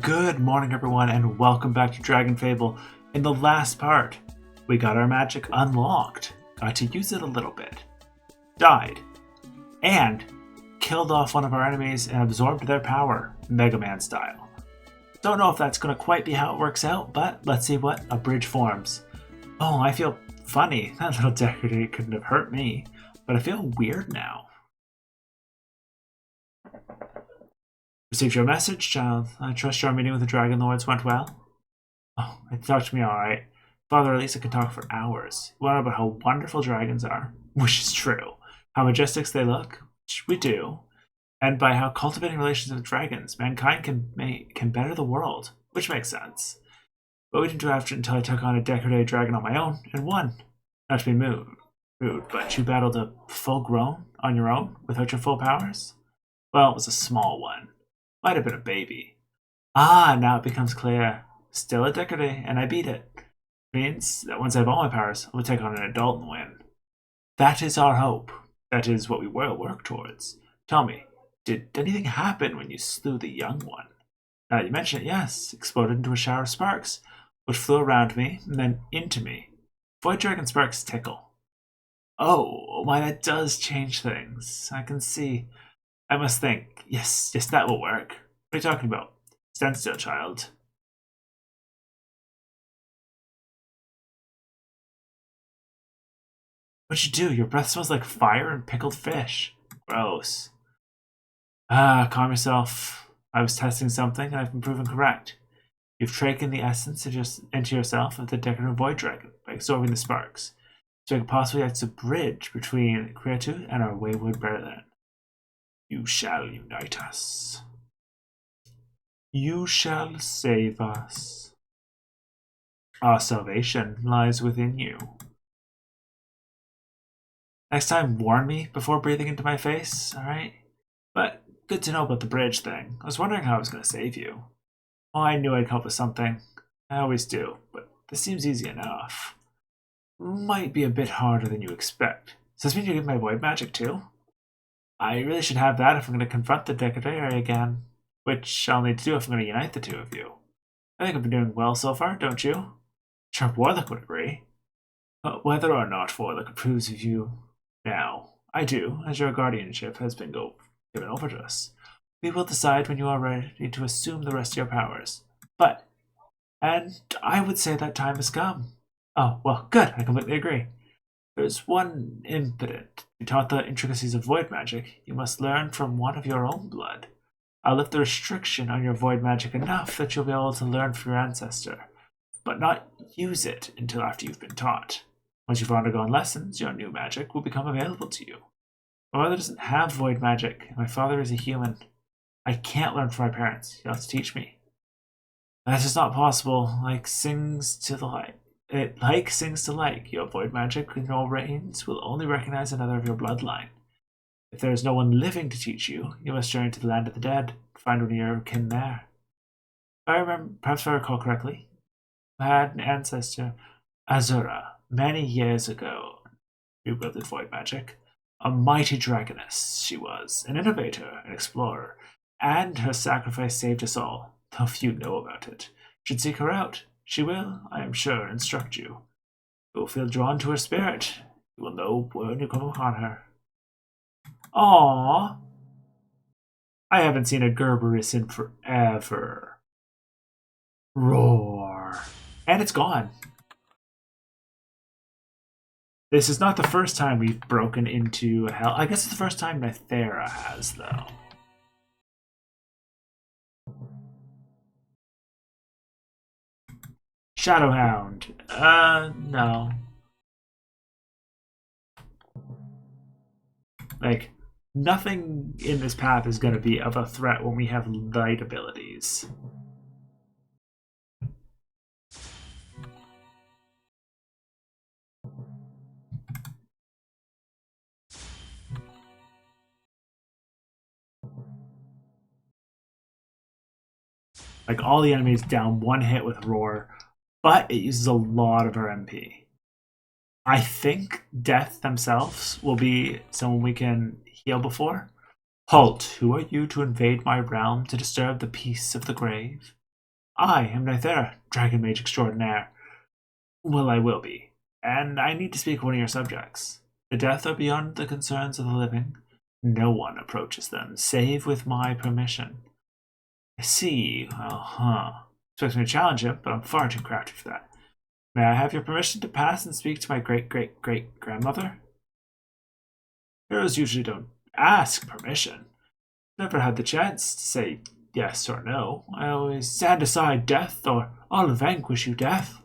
Good morning, everyone, and welcome back to DragonFable. In the last part, we got our magic unlocked, got to use it a little bit, died, and killed off one of our enemies and absorbed their power, Mega Man style. Don't know if that's going to quite be how it works out, but let's see what a bridge forms. Oh, I feel funny. That little decorator couldn't have hurt me, but I feel weird now. Received your message, child. I trust your meeting with the Dragon Lords went well. Oh, it talked to me alright. Father Elisa can talk for hours. You want to know about how wonderful dragons are, which is true. How majestic they look, which we do. And by how cultivating relations with dragons, mankind can better the world, which makes sense. But we didn't do after until I took on a decorated dragon on my own and won. Not to be rude, but you battled a full-grown on your own without your full powers? Well, it was a small one. Might have been a baby. Ah, now it becomes clear. Still a decorative, and I beat it. Means that once I have all my powers, I will take on an adult and win. That is our hope. That is what we will work towards. Tell me, did anything happen when you slew the young one? Now that you mention it, yes. Exploded into a shower of sparks, which flew around me and then into me. Void Dragon sparks tickle. Oh, why that does change things. I can see. I must think. Yes, that will work. What are you talking about? Stand still, child. What'd you do? Your breath smells like fire and pickled fish. Gross. Ah, calm yourself. I was testing something and I've been proven correct. You've taken the essence into yourself of the decorative void dragon by absorbing the sparks. So it could possibly act as a bridge between Creatu and our wayward brethren. You shall unite us. You shall save us. Our salvation lies within you. Next time, warn me before breathing into my face, alright? But good to know about the bridge thing. I was wondering how I was going to save you. Well, I knew I'd help with something. I always do, but this seems easy enough. Might be a bit harder than you expect. Does this mean you get my void magic too? I really should have that if I'm going to confront the Decadere again, which I'll need to do if I'm going to unite the two of you. I think I've been doing well so far, don't you? Sure, Warlock would agree. But whether or not Warlock approves of you now, I do, as your guardianship has been given over to us. We will decide when you are ready to assume the rest of your powers. And I would say that time has come. Oh, well, good, I completely agree. There's one impediment. You taught the intricacies of void magic. You must learn from one of your own blood. I'll lift the restriction on your void magic enough that you'll be able to learn from your ancestor, but not use it until after you've been taught. Once you've undergone lessons, your new magic will become available to you. My mother doesn't have void magic, and my father is a human. I can't learn from my parents. You'll have to teach me. That's just not possible. Like sings to like. Your void magic in all reigns will only recognize another of your bloodline. If there is no one living to teach you, you must journey to the land of the dead, find one of your kin there. Perhaps if I recall correctly, I had an ancestor, Azura, many years ago, who wielded void magic. A mighty dragoness she was, an innovator, an explorer, and her sacrifice saved us all, though few know about it. You should seek her out. She will, I am sure, instruct you. You will feel drawn to her spirit. You will know when you come upon her. Aww. I haven't seen a Gerberis in forever. Roar. And it's gone. This is not the first time we've broken into hell. I guess it's the first time Nythera has, though. Shadowhound. No. Like, nothing in this path is going to be of a threat when we have light abilities. Like, all the enemies down one hit with Roar, but it uses a lot of our MP. I think Death themselves will be someone we can heal before. Halt! Who are you to invade my realm to disturb the peace of the grave? I am Nythera, Dragon Mage Extraordinaire. Well, I will be. And I need to speak to one of your subjects. The death are beyond the concerns of the living. No one approaches them, save with my permission. I see. Expects me to challenge him, but I'm far too crafty for that. May I have your permission to pass and speak to my great-great-great-grandmother? Heroes usually don't ask permission. Never had the chance to say yes or no. I always stand aside death, or I'll vanquish you, death.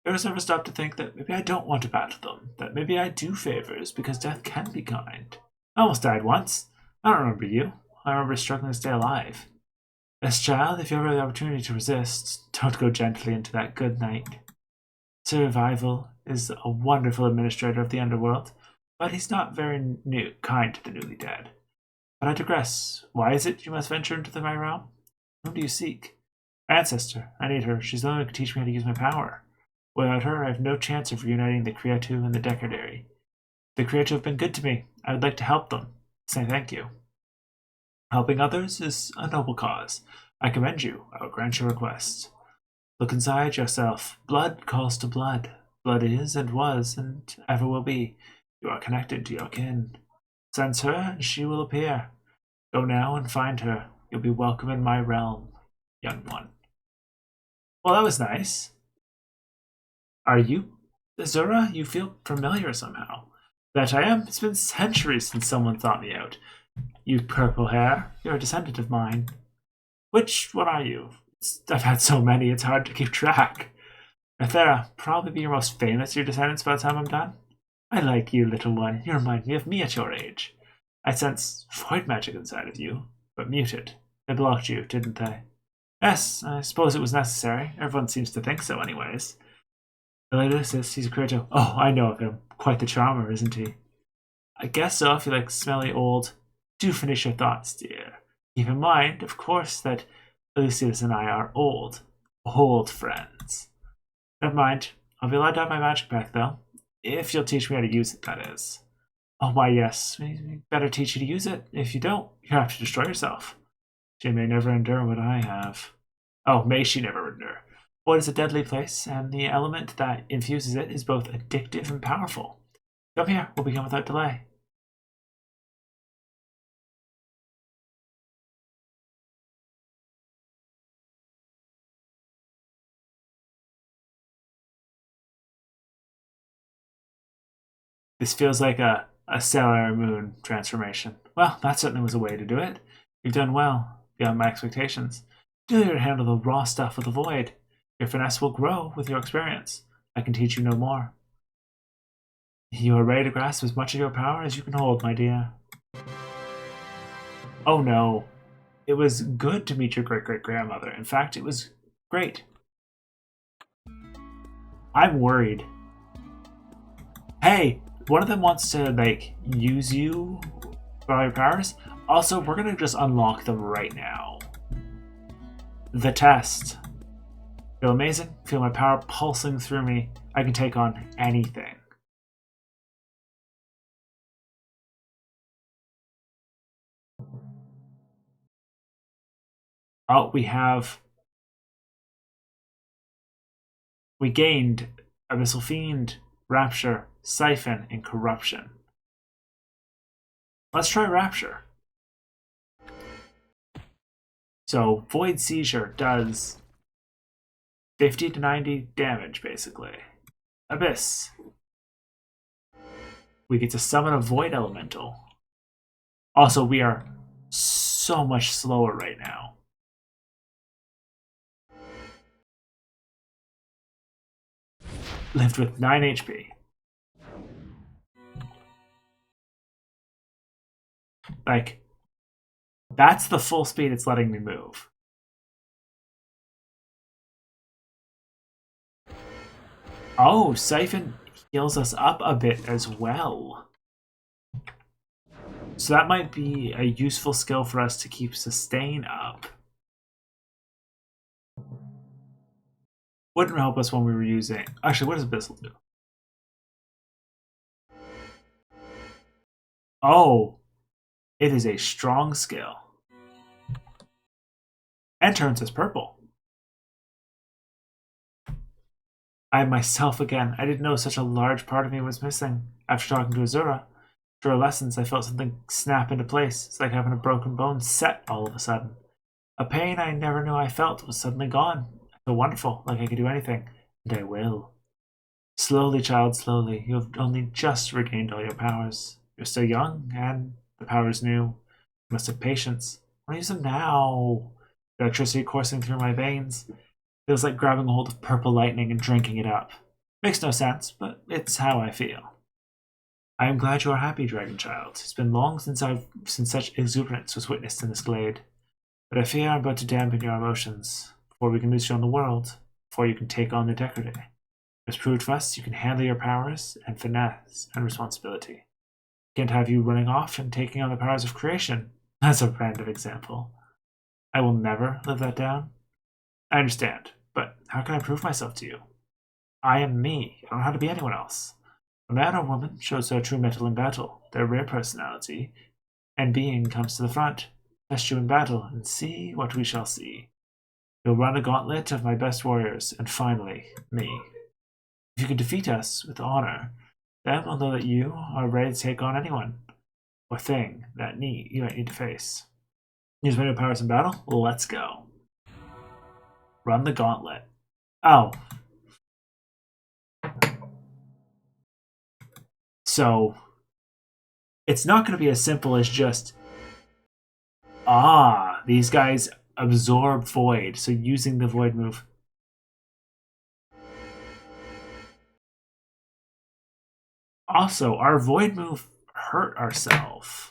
Heroes never stop to think that maybe I don't want to battle them, that maybe I do favors because death can be kind. I almost died once. I don't remember you. I remember struggling to stay alive. As child, if you ever have the opportunity to resist, don't go gently into that good night. Survival is a wonderful administrator of the underworld, but he's not very kind to the newly dead. But I digress. Why is it you must venture into my realm? Whom do you seek? Ancestor. I need her. She's the only one who can teach me how to use my power. Without her, I have no chance of reuniting the Creatu and the Decadary. The Creatu have been good to me. I would like to help them. Say thank you. Helping others is a noble cause. I commend you. I will grant your request. Look inside yourself. Blood calls to blood. Blood is and was and ever will be. You are connected to your kin. Sense her, and she will appear. Go now and find her. You'll be welcome in my realm, young one. Well, that was nice. Are you Azura? You feel familiar somehow. That I am. It's been centuries since someone thought me out. You purple hair, you're a descendant of mine. Which one are you? I've had so many, it's hard to keep track. Nythera, probably be your most famous of your descendants by the time I'm done. I like you, little one. You remind me of me at your age. I sense void magic inside of you, but muted. They blocked you, didn't they? Yes, I suppose it was necessary. Everyone seems to think so anyways. The latest is he's a Creatu. Oh, I know of him. Quite the charmer, isn't he? I guess so, if you like smelly old. Do finish your thoughts, dear. Keep in mind, of course, that Lucius and I are old friends. Never mind. I'll be allowed to have my magic back, though. If you'll teach me how to use it, that is. Oh, why, yes. We better teach you to use it. If you don't, you have to destroy yourself. She may never endure what I have. Oh, may she never endure. Void is a deadly place, and the element that infuses it is both addictive and powerful. Come here. We'll begin without delay. This feels like a Sailor Moon transformation. Well, that certainly was a way to do it. You've done well, beyond my expectations. Do you handle the raw stuff of the void. Your finesse will grow with your experience. I can teach you no more. You are ready to grasp as much of your power as you can hold, my dear. Oh no. It was good to meet your great-great-grandmother. In fact, it was great. I'm worried. Hey, one of them wants to, like, use you for all your powers. Also, we're going to just unlock them right now. The test. Feel amazing? Feel my power pulsing through me. I can take on anything. Oh, we gained Abyssal Fiend, Rapture, Siphon, and Corruption. Let's try Rapture. So, Void Seizure does 50 to 90 damage, basically. Abyss. We get to summon a Void Elemental. Also, we are so much slower right now. Lived with 9 HP. Like, that's the full speed it's letting me move. Oh, Siphon heals us up a bit as well. So that might be a useful skill for us to keep sustain up. Wouldn't help us when we were using... Actually, what does Abyssal do? Oh, it is a strong skill. And turns us purple. I am myself again. I didn't know such a large part of me was missing. After talking to Azura, after our lessons, I felt something snap into place. It's like having a broken bone set all of a sudden. A pain I never knew I felt was suddenly gone. I feel wonderful, like I can do anything. And I will. Slowly, child, slowly. You have only just regained all your powers. You're still young, and the power's new. You must have patience. I want to use them now. The electricity coursing through my veins feels like grabbing a hold of purple lightning and drinking it up. Makes no sense, but it's how I feel. I am glad you are happy, Dragon Child. It's been long since such exuberance was witnessed in this glade. But I fear I'm about to dampen your emotions before we can lose you on the world, before you can take on the Decade. As proved to us, you can handle your powers and finesse and responsibility. Can't have you running off and taking on the powers of creation. That's a random example. I will never live that down. I understand, but how can I prove myself to you? I am me. I don't know how to be anyone else. A man or woman shows their true mettle in battle, their rare personality, and being comes to the front. Test you in battle, and see what we shall see. You'll run a gauntlet of my best warriors, and finally, me. If you can defeat us with honor, then we'll know that you are ready to take on anyone or thing that you might need to face. Use my new powers in battle? Let's go. Run the gauntlet. Oh. So, it's not going to be as simple as just, these guys absorb void, so using the void move. Also, our void move hurt ourselves.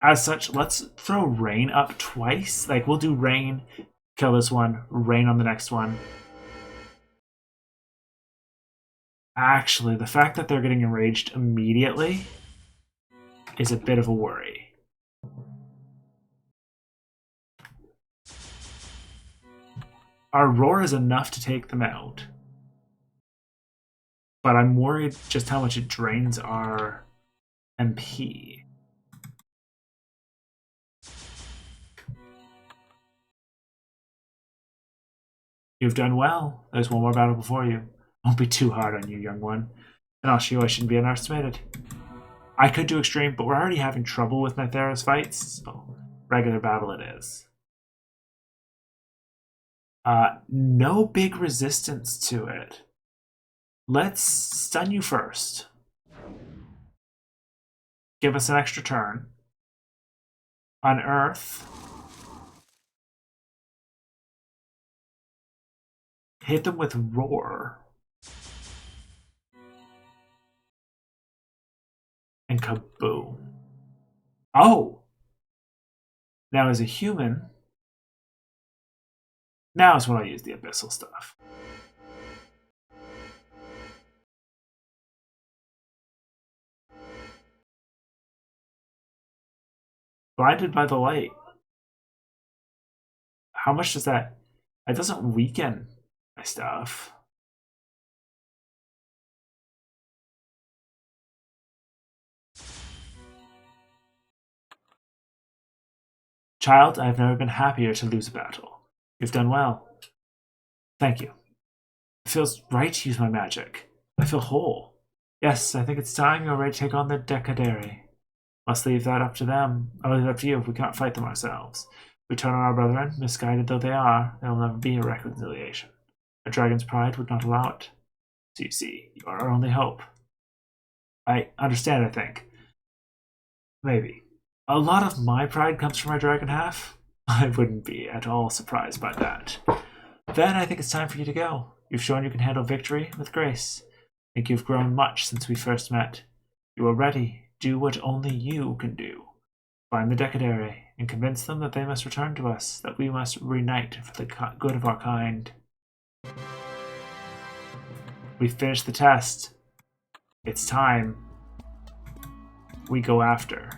As such, let's throw rain up twice. Like, we'll do rain, kill this one, rain on the next one. Actually, the fact that they're getting enraged immediately is a bit of a worry. Our roar is enough to take them out. But I'm worried just how much it drains our MP. You've done well. There's one more battle before you. Won't be too hard on you, young one. And I'll show you I shouldn't be underestimated. I could do extreme, but we're already having trouble with Nythera's fights, so regular battle it is. No big resistance to it. Let's stun you first. Give us an extra turn. Unearth. Hit them with Roar. And kaboom. Oh! Now as a human, now is when I use the abyssal stuff. Blinded by the light. How much does that... That doesn't weaken my stuff. Child, I have never been happier to lose a battle. You've done well. Thank you. It feels right to use my magic. I feel whole. Yes, I think it's time you're ready to take on the Decadere. Must leave that up to them. I'll leave it up to you if we can't fight them ourselves. If we turn on our brethren, misguided though they are, there will never be a reconciliation. A dragon's pride would not allow it. So you see, you are our only hope. I understand, I think. Maybe. A lot of my pride comes from my dragon half. I wouldn't be at all surprised by that. Then I think it's time for you to go. You've shown you can handle victory with grace. I think you've grown much since we first met. You are ready. Do what only you can do. Find the Decadere and convince them that they must return to us, that we must reunite for the good of our kind. We finished the test. It's time we go after.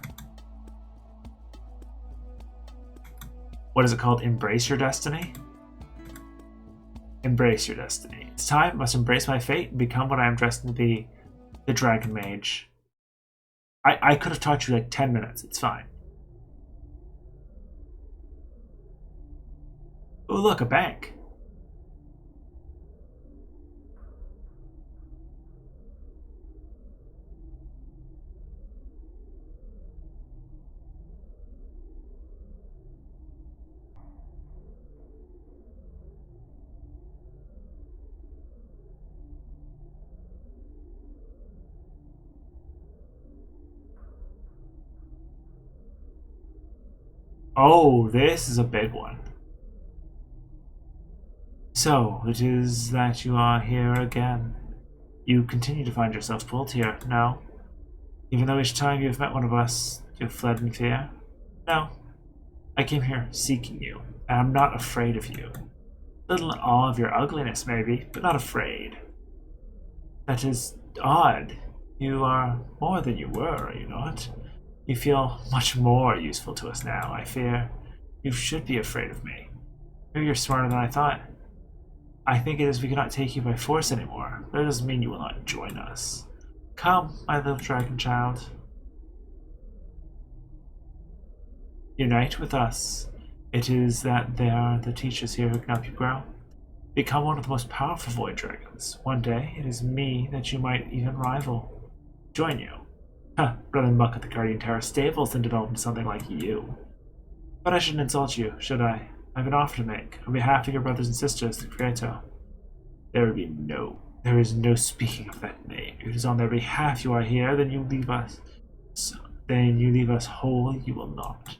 What is it called? Embrace your destiny? Embrace your destiny. It's time. I must embrace my fate and become what I am destined to be, the Dragon Mage. I could have taught you like 10 minutes. It's fine. Oh, look, a bank. Oh, this is a big one. So, it is that you are here again. You continue to find yourself pulled here, no? Even though each time you have met one of us, you have fled in fear? No. I came here seeking you, and I'm not afraid of you. Little in awe of your ugliness, maybe, but not afraid. That is odd. You are more than you were, are you not? You feel much more useful to us now. I fear you should be afraid of me. Maybe you're smarter than I thought. I think it is we cannot take you by force anymore. That doesn't mean you will not join us. Come, my little dragon child. Unite with us. It is that they are the teachers here who can help you grow. Become one of the most powerful void dragons. One day, it is me that you might even rival. Join you. Huh, rather than muck at the Guardian Tower stables than develop into something like you. But I shouldn't insult you, should I? I have an offer to make, on behalf of your brothers and sisters, the Creator. There is no speaking of that name. If it is on their behalf you are here, then you leave us. Then you leave us whole, you will not.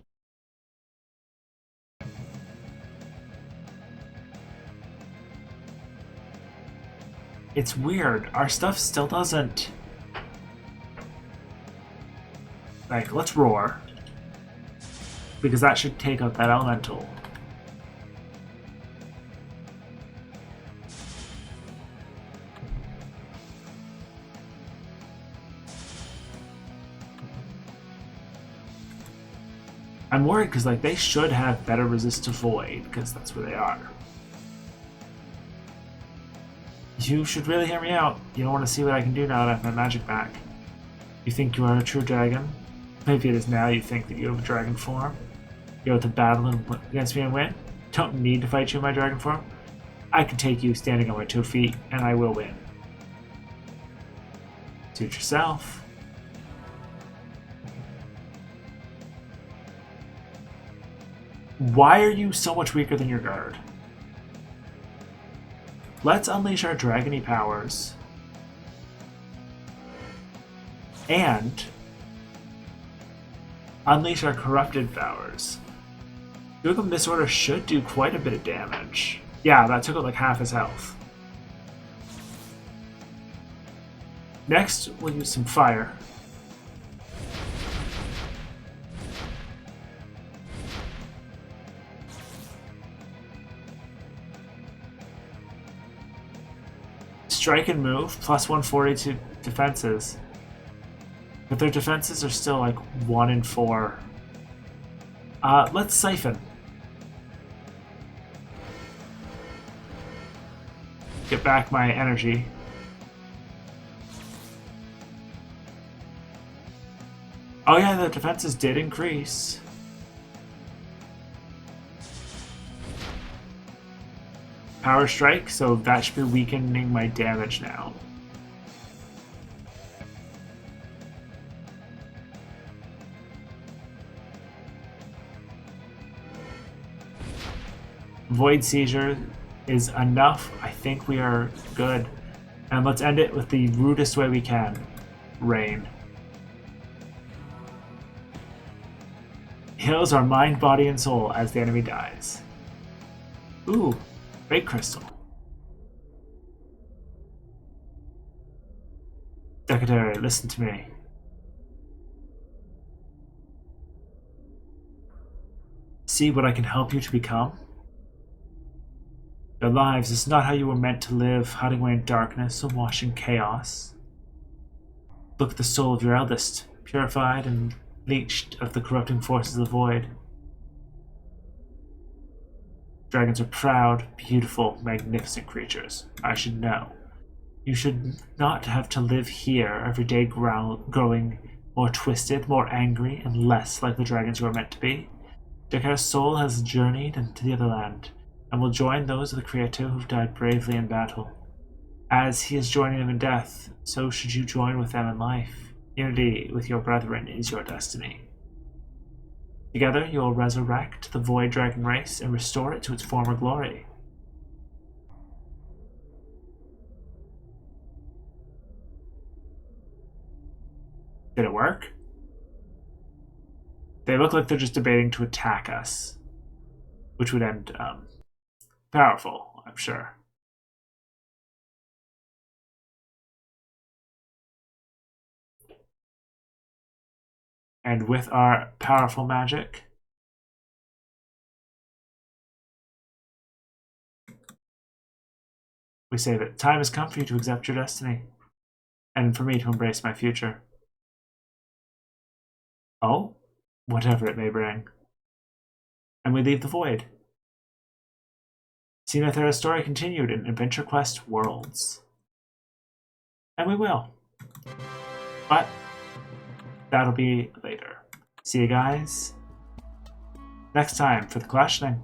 It's weird. Our stuff still doesn't. Like, let's roar. Because that should take out that elemental. I'm worried because, like, they should have better resist to void, because that's where they are. You should really hear me out. You don't want to see what I can do now that I have my magic back. You think you are a true dragon? Maybe it is now you think that you have a dragon form. You're able to battle against me and win? Don't need to fight you in my dragon form. I can take you standing on my 2 feet, and I will win. Suit yourself. Why are you so much weaker than your guard? Let's unleash our dragony powers. And unleash our corrupted powers. Doing them this order should do quite a bit of damage. Yeah, that took out like half his health. Next, we'll use some fire. Strike and move, plus 140 to defenses. But their defenses are still like 1 and 4. Let's siphon. Get back my energy. Oh yeah, the defenses did increase. Power strike, so that should be weakening my damage now. Void Seizure is enough. I think we are good. And let's end it with the rudest way we can. Rain. Heals our mind, body, and soul as the enemy dies. Ooh, Great Crystal. Secretary, listen to me. See what I can help you to become? Your lives is not how you were meant to live, hiding away in darkness or washing chaos. Look at the soul of your eldest, purified and leached of the corrupting forces of the void. Dragons are proud, beautiful, magnificent creatures. I should know. You should not have to live here, every day growing more twisted, more angry, and less like the dragons you are meant to be. Dakara's soul has journeyed into the other land, and will join those of the Creator who've died bravely in battle. As he is joining them in death, so should you join with them in life. Unity with your brethren is your destiny. Together you will resurrect the Void Dragon race and restore it to its former glory. Did it work? They look like they're just debating to attack us, which would end powerful, I'm sure. And with our powerful magic, we say that time has come for you to accept your destiny, and for me to embrace my future. Oh, whatever it may bring. And we leave the void. See Nythera's story continued in Adventure Quest Worlds. And we will. But that'll be later. See you guys next time for the questioning.